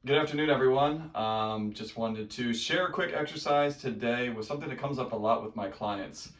Good afternoon, everyone. Just wanted to share a quick exercise today with something that comes up a lot with my clients.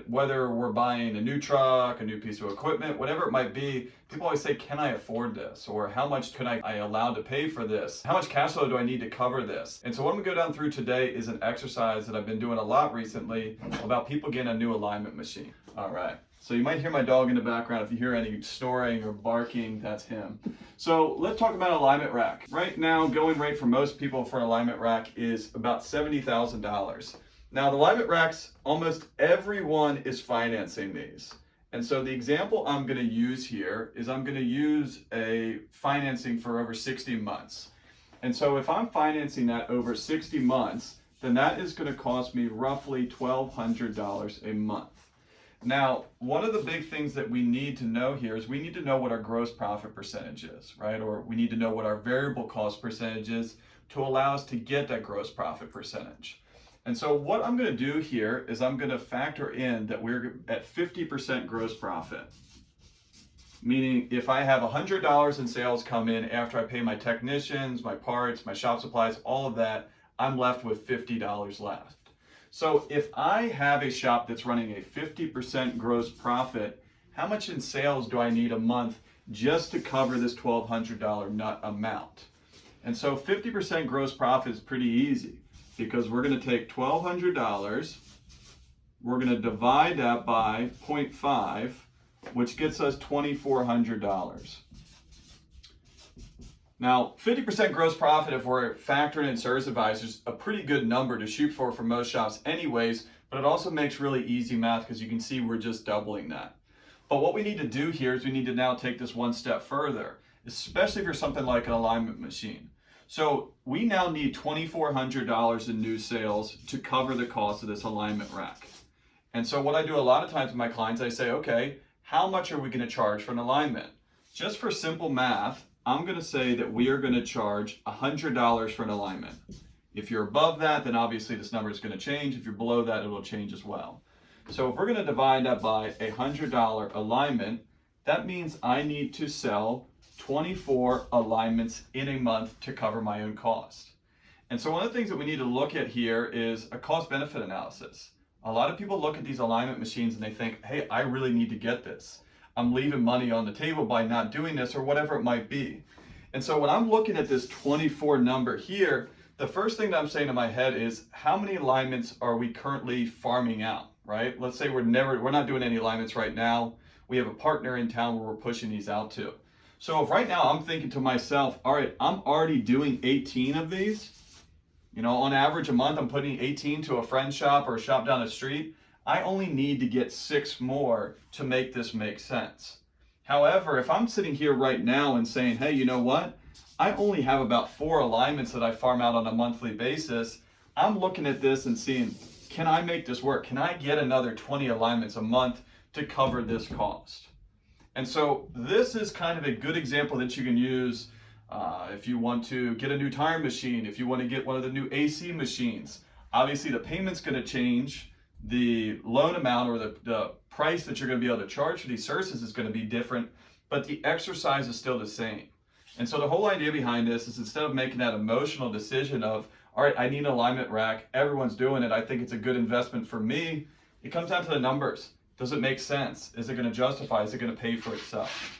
Whether we're buying a new truck, a new piece of equipment, whatever it might be, people always say, can I afford this? Or how much can I allow to pay for this? How much cash flow do I need to cover this? And so what I'm gonna go down through today is an exercise that I've been doing a lot recently about people getting a new alignment machine. All right. So you might hear my dog in the background. If you hear any snoring or barking, that's him. So let's talk about alignment rack. Right now, going rate for most people for an alignment rack is about $70,000. Now the alignment racks, almost everyone is financing these. And so the example I'm gonna use here is I'm gonna use a financing for over 60 months. And so if I'm financing that over 60 months, then that is gonna cost me roughly $1,200 a month. Now, one of the big things that we need to know here is we need to know what our gross profit percentage is, right? Or we need to know what our variable cost percentage is to allow us to get that gross profit percentage. And so what I'm going to do here is I'm going to factor in that we're at 50% gross profit. Meaning if I have $100 in sales come in after I pay my technicians, my parts, my shop supplies, all of that, I'm left with $50 left. So if I have a shop that's running a 50% gross profit, how much in sales do I need a month just to cover this $1,200 nut amount? And so 50% gross profit is pretty easy because we're going to take $1,200, we're going to divide that by 0.5, which gets us $2,400. Now, 50% gross profit, if we're factoring in service advisors, a pretty good number to shoot for most shops anyways, but it also makes really easy math because you can see we're just doubling that. But what we need to do here is we need to now take this one step further, especially for something like an alignment machine. So we now need $2,400 in new sales to cover the cost of this alignment rack. And so what I do a lot of times with my clients, I say, okay, how much are we going to charge for an alignment? Just for simple math, I'm going to say that we are going to charge $100 for an alignment. If you're above that, then obviously this number is going to change. If you're below that, it will change as well. So if we're going to divide that by a $100 alignment, that means I need to sell 24 alignments in a month to cover my own cost. And so one of the things that we need to look at here is a cost-benefit analysis. A lot of people look at these alignment machines and they think, hey, I really need to get this. I'm leaving money on the table by not doing this or whatever it might be. And so when I'm looking at this 24 number here, the first thing that I'm saying in my head is how many alignments are we currently farming out, right? Let's say we're not doing any alignments right now. We have a partner in town where we're pushing these out to. So if right now I'm thinking to myself, all right, I'm already doing 18 of these, on average a month I'm putting 18 to a friend shop or a shop down the street. I only need to get 6 more to make this make sense. However, if I'm sitting here right now and saying, hey, you know what? I only have about 4 alignments that I farm out on a monthly basis. I'm looking at this and seeing, can I make this work? Can I get another 20 alignments a month to cover this cost? And so this is kind of a good example that you can use if you want to get a new tire machine, if you want to get one of the new AC machines. Obviously the payment's going to change. The loan amount or the price that you're going to be able to charge for these services is going to be different, but the exercise is still the same. And so the whole idea behind this is instead of making that emotional decision of, all right, I need an alignment rack, everyone's doing it, I think it's a good investment for me, it comes down to the numbers. Does it make sense? Is it going to justify? Is it going to pay for itself?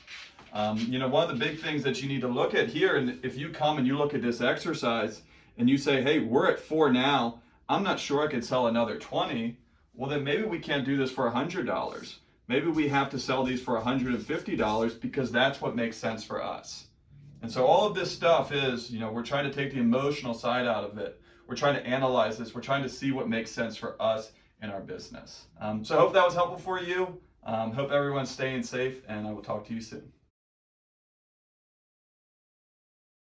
One of the big things that you need to look at here, and if you come and you look at this exercise and you say, hey, we're at 4 now, I'm not sure I could sell another 20, well, then maybe we can't do this for $100. Maybe we have to sell these for $150 because that's what makes sense for us. And so all of this stuff is, we're trying to take the emotional side out of it. We're trying to analyze this. We're trying to see what makes sense for us in our business. So I hope that was helpful for you. Hope everyone's staying safe, and I will talk to you soon.